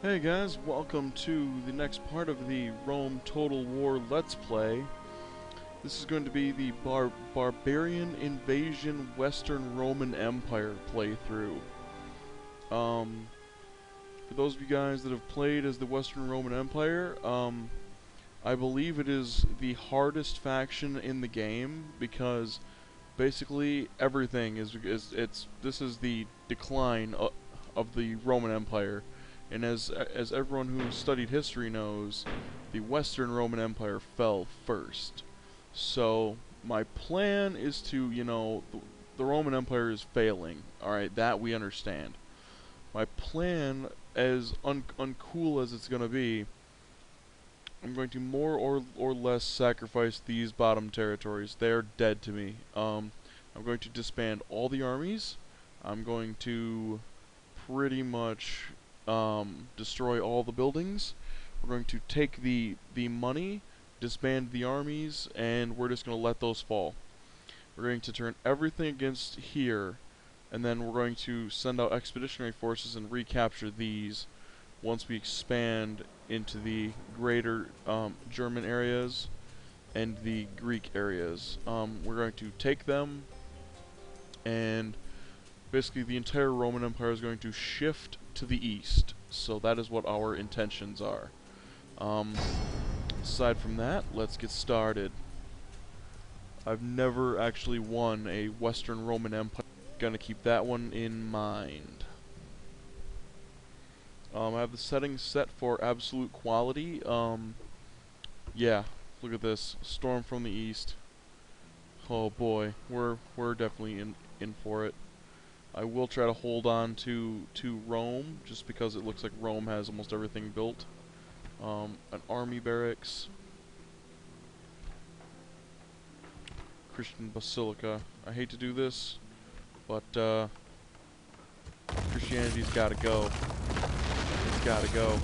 Hey guys, welcome to the next part of the Rome Total War Let's Play. This is going to be the Barbarian Invasion Western Roman Empire playthrough. For those of you guys that have played as the Western Roman Empire, I believe it is the hardest faction in the game because basically everything this is the decline of the Roman Empire. And as everyone who studied history knows, the Western Roman Empire fell first. So my plan is to, the Roman Empire is failing. Alright, that we understand. My plan, as uncool as it's going to be, I'm going to more or less sacrifice these bottom territories. They are dead to me. I'm going to disband all the armies. I'm going to pretty much destroy all the buildings. We're going to take the money, disband the armies, and we're just going to let those fall. We're going to turn everything against here, and then we're going to send out expeditionary forces and recapture these once we expand into the greater German areas and the Greek areas. We're going to take them, and basically the entire Roman Empire is going to shift to the east. So that is what our intentions are. Aside from that, let's get started. I've never actually won a Western Roman Empire. Gonna keep that one in mind. I have the settings set for absolute quality. Yeah, look at this. Storm from the east. Oh boy, we're definitely in for it. I will try to hold on to Rome, just because it looks like Rome has almost everything built. An army barracks. Christian basilica. I hate to do this, but Christianity's gotta go. It's gotta go.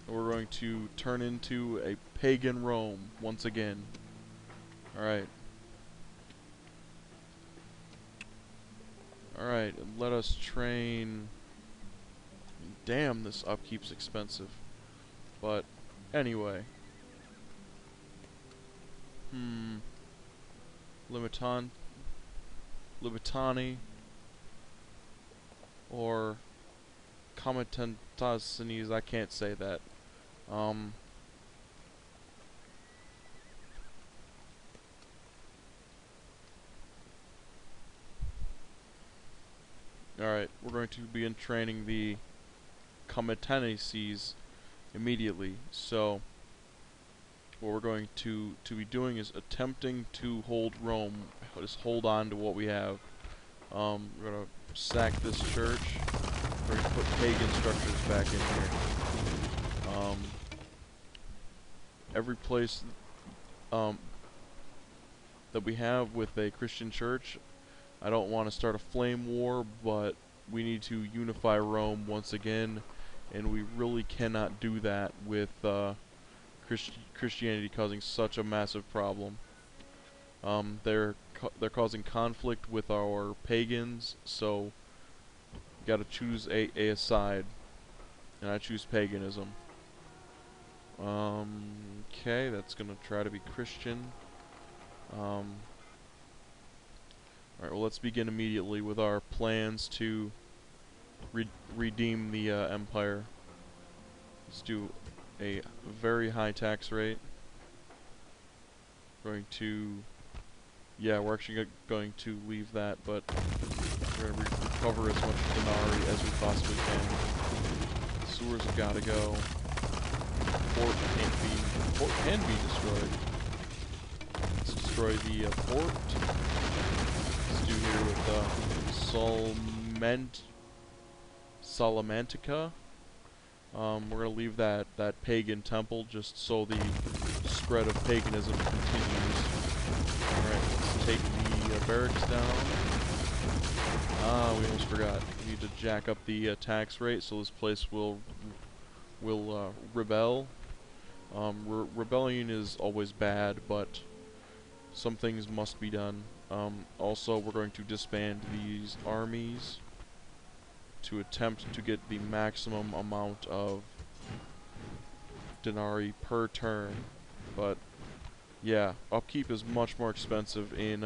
We're going to turn into a pagan Rome once again. Alright. Alright, let us train. Damn, this upkeep's expensive. But, anyway. Limitani. Or Comitantasines, I can't say that. Alright, we're going to begin training the Comitanese immediately. So, what we're going to be doing is attempting to hold Rome. Just hold on to what we have. We're going to sack this church. We're going to put pagan structures back in here. Every place that we have with a Christian church, I don't want to start a flame war, but we need to unify Rome once again, and we really cannot do that with Christianity causing such a massive problem. They're causing conflict with our pagans, so you got to choose a side, and I choose paganism. Okay, that's gonna try to be Christian. Alright, well, let's begin immediately with our plans to redeem the empire. Let's do a very high tax rate. Going to, yeah, we're actually going to leave that, but we're going to recover as much denarii as we possibly can. Sewers have got to go. Fort can be destroyed. Let's destroy the port. Let's do here with Salamantica. We're gonna leave that pagan temple just so the spread of paganism continues. Alright, let's take the barracks down. We almost forgot. We need to jack up the tax rate so this place will rebel. Rebellion is always bad, but some things must be done. Also, we're going to disband these armies to attempt to get the maximum amount of denarii per turn. But yeah, upkeep is much more expensive in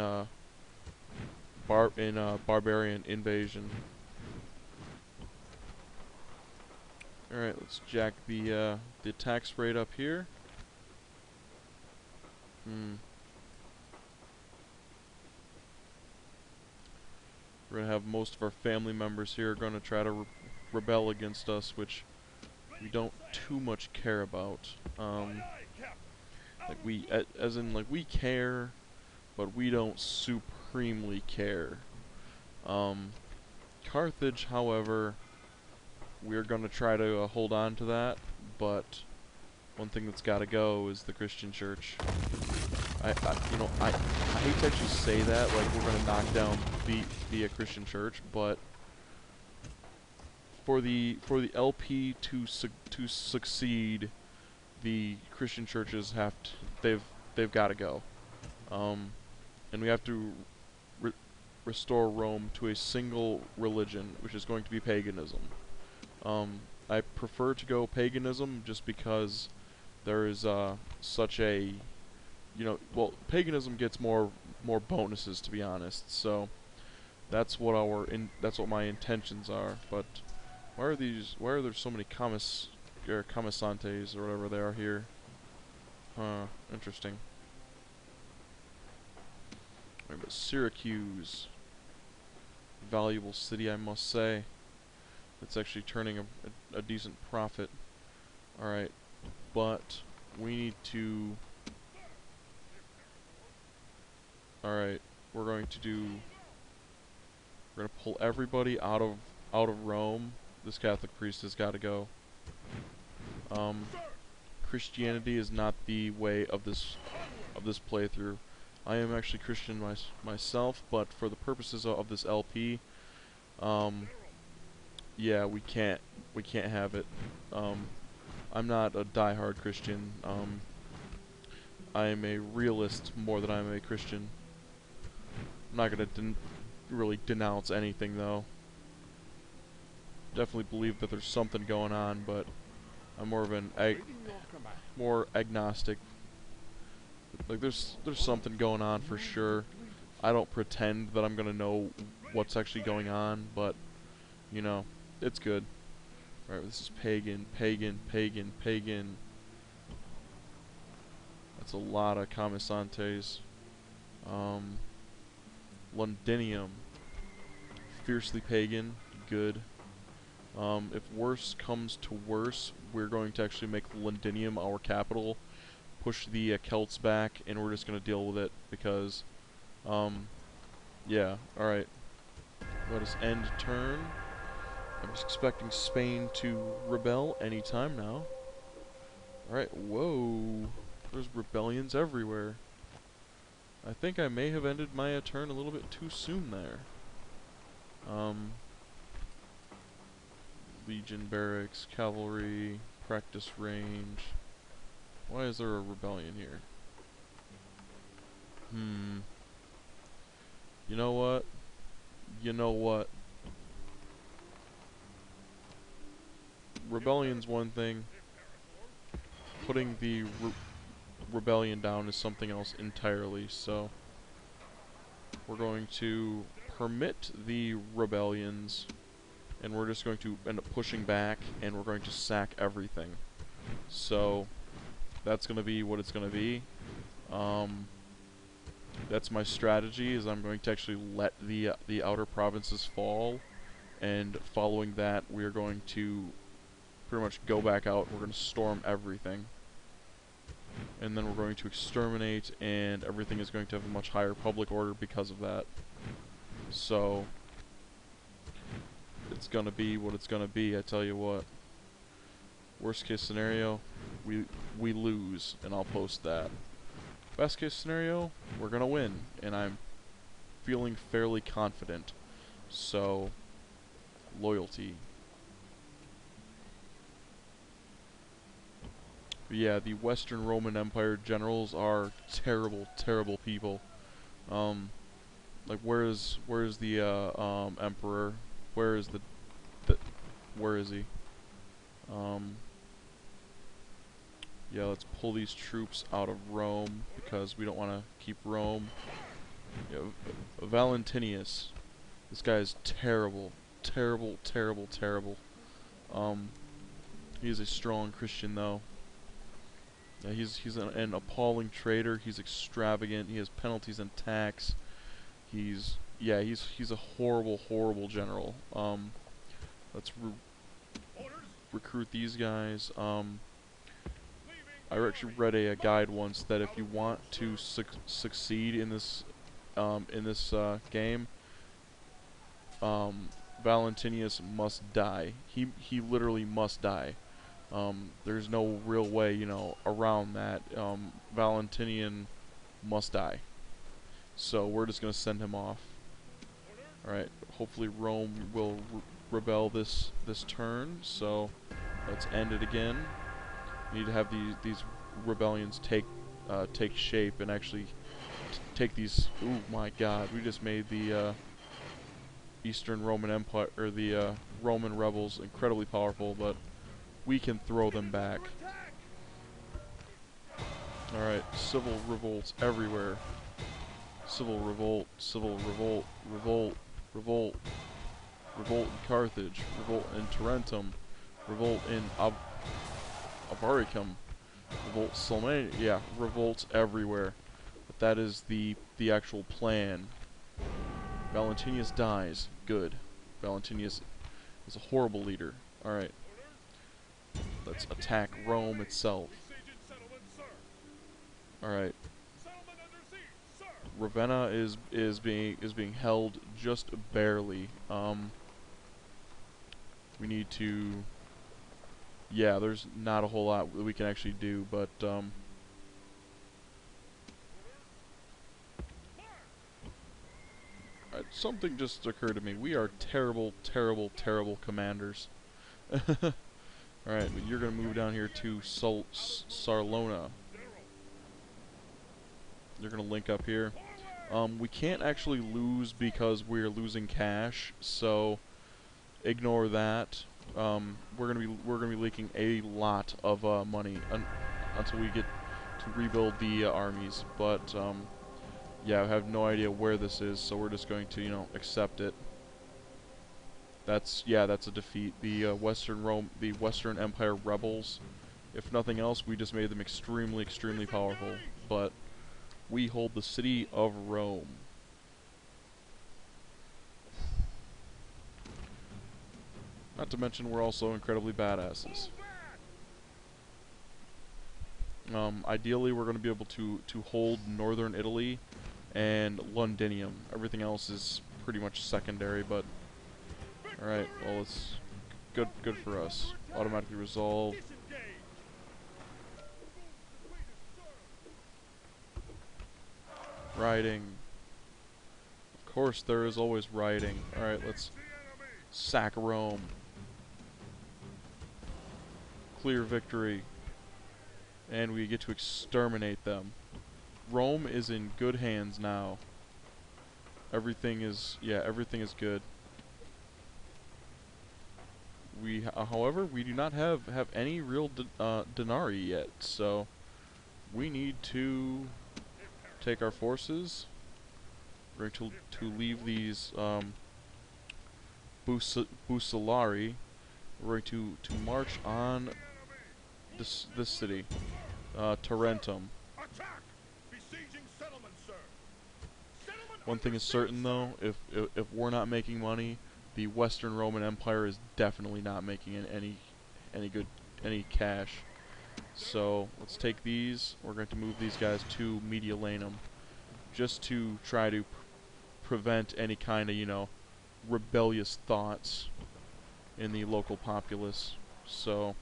barbarian invasion. All right, let's jack the tax rate up here. We're gonna have most of our family members here gonna try to rebel against us, which we don't too much care about. Like we care, but we don't supremely care. Carthage, however, we're gonna try to hold on to that, but one thing that's gotta go is the Christian church. I hate to actually say that, like we're gonna knock down the Christian church, but for the LP to succeed, the Christian churches they've got to go, and we have to restore Rome to a single religion, which is going to be paganism. I prefer to go paganism just because there is such a paganism gets more bonuses, to be honest. So that's what my intentions are. But why are there so many commissantes or whatever they are here? Huh, interesting. Right, but Syracuse, valuable city, I must say. It's actually turning a decent profit. Alright, but we need to... Alright, we're going to pull everybody out of Rome. This Catholic priest has got to go. Christianity is not the way of this playthrough. I am actually Christian myself, but for the purposes of this LP, yeah, we can't have it. I'm not a diehard Christian. I am a realist more than I'm a Christian. I'm not gonna really denounce anything though. Definitely believe that there's something going on, but I'm more of an more agnostic. Like there's something going on for sure. I don't pretend that I'm gonna know what's actually going on, but you know, it's good. Alright, this is pagan, pagan, pagan, pagan. That's a lot of commissantes. Londinium, fiercely pagan, good. If worse comes to worse, we're going to actually make Londinium our capital, push the Celts back, and we're just going to deal with it because, yeah, alright. Let us end turn. I'm just expecting Spain to rebel anytime now. Alright, whoa. There's rebellions everywhere. I think I may have ended my turn a little bit too soon there. Legion barracks, cavalry, practice range. Why is there a rebellion here? You know what? You know what? Rebellion's one thing. Putting the rebellion down is something else entirely, so we're going to permit the rebellions, and we're just going to end up pushing back, and we're going to sack everything. So that's going to be what it's going to be. That's my strategy, is I'm going to actually let the outer provinces fall, and following that we're going to pretty much go back out. We're going to storm everything, and then we're going to exterminate, and everything is going to have a much higher public order because of that. So it's gonna be what it's gonna be, I tell you what. Worst case scenario, we lose, and I'll post that. Best case scenario, we're gonna win, and I'm feeling fairly confident. So, loyalty. But yeah, the Western Roman Empire generals are terrible, terrible people. Like, where's the emperor? Where is the where is he? Um, yeah, let's pull these troops out of Rome because we don't want to keep Rome. Yeah, Valentinius. This guy is terrible, terrible, terrible, terrible. He is a strong Christian though. Yeah, he's an appalling traitor. He's extravagant. He has penalties and tax. He's a horrible, horrible general. Let's recruit these guys. I actually read a guide once that if you want to succeed in this game, Valentinius must die. He literally must die. There's no real way, you know, around that. Valentinian must die. So we're just gonna send him off. All right. Hopefully Rome will rebel this turn. So let's end it again. We need to have these rebellions take shape and actually take these. Oh my God! We just made the Eastern Roman Empire, or the Roman rebels, incredibly powerful, but we can throw them back. Alright, civil revolts everywhere. Civil revolt, revolt, revolt in Carthage, revolt in Tarentum, revolt in Avaricum, revolt Salmania, yeah, revolts everywhere. But that is the actual plan. Valentinius dies. Good. Valentinius is a horrible leader. Alright. Let's attack Rome itself. Alright. Ravenna is being held just barely. We need to, yeah, there's not a whole lot that we can actually do, but something just occurred to me. We are terrible, terrible, terrible commanders. Alright, but you're going to move down here to Sarlona. You're going to link up here. We can't actually lose because we're losing cash, so ignore that. We're gonna be leaking a lot of money until we get to rebuild the armies. But yeah, I have no idea where this is, so we're just going to, you know, accept it. That's a defeat. The Western Empire rebels. If nothing else, we just made them extremely, extremely powerful. But we hold the city of Rome. Not to mention, we're also incredibly badasses. Ideally, we're going to be able to hold northern Italy and Londinium. Everything else is pretty much secondary, but alright, well, it's good for us. Automatically resolve. Riding. Of course, there is always riding. Alright, let's sack Rome. Clear victory. And we get to exterminate them. Rome is in good hands now. Everything is good. However, we do not have any real denarii yet, so we need to take our forces. We're going to leave these Busalari. We're going to march on this city, Tarentum. One thing is certain, though: if we're not making money, the Western Roman Empire is definitely not making any cash. So let's take these. We're going to move these guys to Mediolanum, just to try to prevent any kind of, you know, rebellious thoughts in the local populace. So,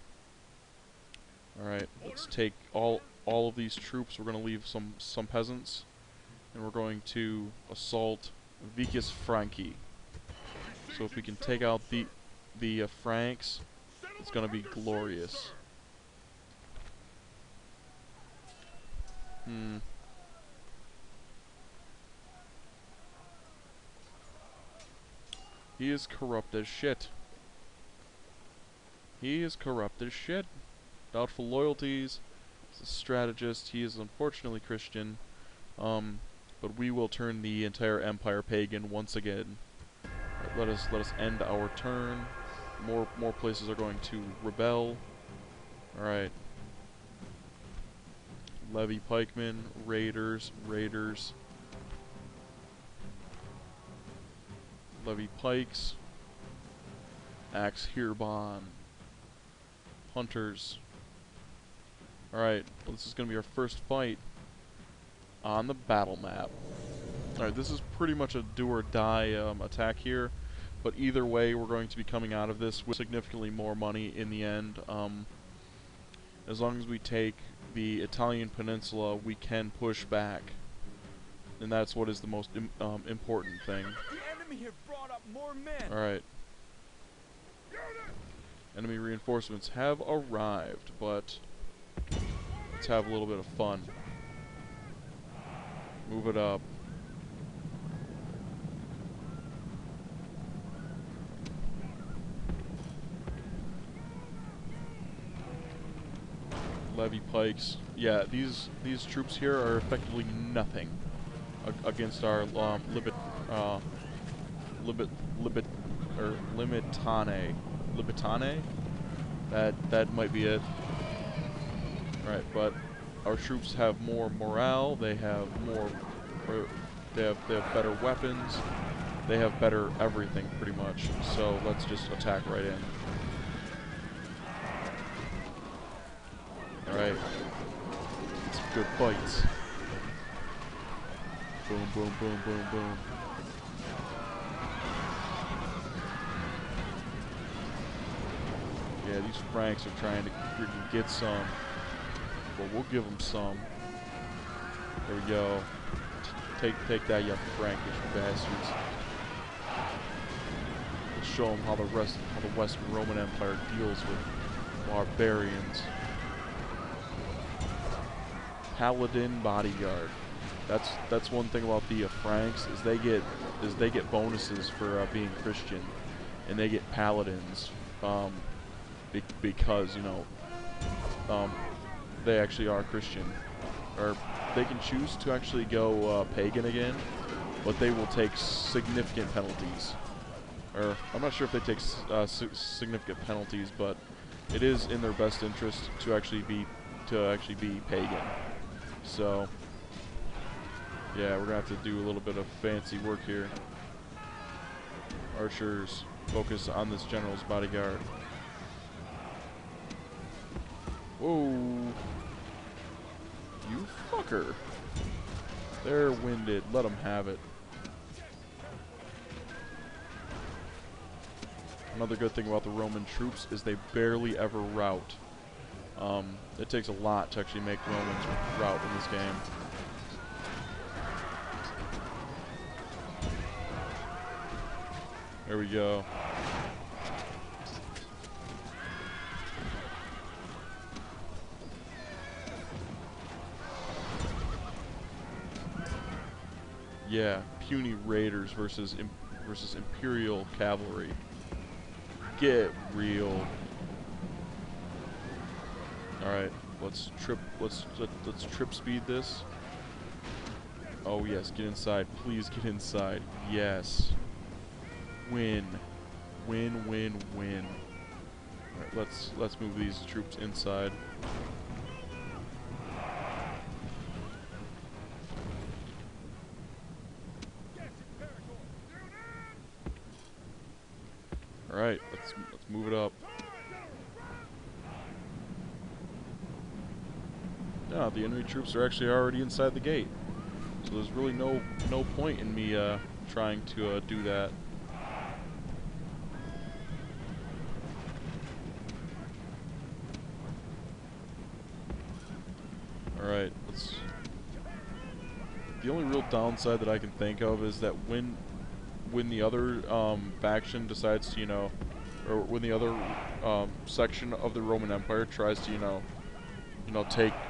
alright, let's take all of these troops. We're going to leave some peasants, and we're going to assault Vicus Franci. So if we can take out the Franks, it's going to be glorious. He is corrupt as shit. He is corrupt as shit. Doubtful loyalties. He's a strategist. He is unfortunately Christian. But we will turn the entire empire pagan once again. Right, let us end our turn. More places are going to rebel. Alright. Levy pikemen, raiders. Levy pikes. Axe Hirbon. Hunters. Alright, well, this is going to be our first fight on the battle map. Alright, this is pretty much a do or die attack here, but either way we're going to be coming out of this with significantly more money in the end. As long as we take the Italian peninsula, we can push back, and that's what is the most important thing. The enemy have brought up more men. Alright. Enemy reinforcements have arrived, but let's have a little bit of fun. Move it up. Levy pikes. Yeah, these troops here are effectively nothing against our limitane. That might be it. Right, but our troops have more morale. They have more. They have better weapons. They have better everything, pretty much. So let's just attack right in. Alright. Some good fights. Boom, boom, boom, boom, boom. Yeah, these Franks are trying to freaking get some. But we'll give them some. There we go. Take that, you Frankish bastards. Let's show them how the Western Roman Empire deals with barbarians. Paladin bodyguard. That's one thing about the Franks is they get bonuses for being Christian, and they get paladins because you know they actually are Christian, or they can choose to actually go pagan again, but they will take significant penalties. Or I'm not sure if they take significant penalties, but it is in their best interest to actually be pagan. So, yeah, we're gonna have to do a little bit of fancy work here. Archers, focus on this general's bodyguard. Whoa! You fucker! They're winded. Let them have it. Another good thing about the Roman troops is they barely ever rout. It takes a lot to actually make Romans rout in this game. There we go. Yeah, puny raiders versus imperial cavalry. Get real. All right, let's trip speed this. Oh yes, get inside. Please get inside. Yes. Win. Win, win, win. All right, let's move these troops inside. All right, let's move it up. No, the enemy troops are actually already inside the gate, so there's really no point in me trying to do that. All right, the only real downside that I can think of is that when the other faction decides to, or when the other section of the Roman Empire tries to,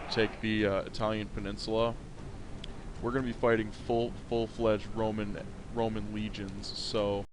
take the Italian peninsula, we're going to be fighting full-fledged Roman legions. So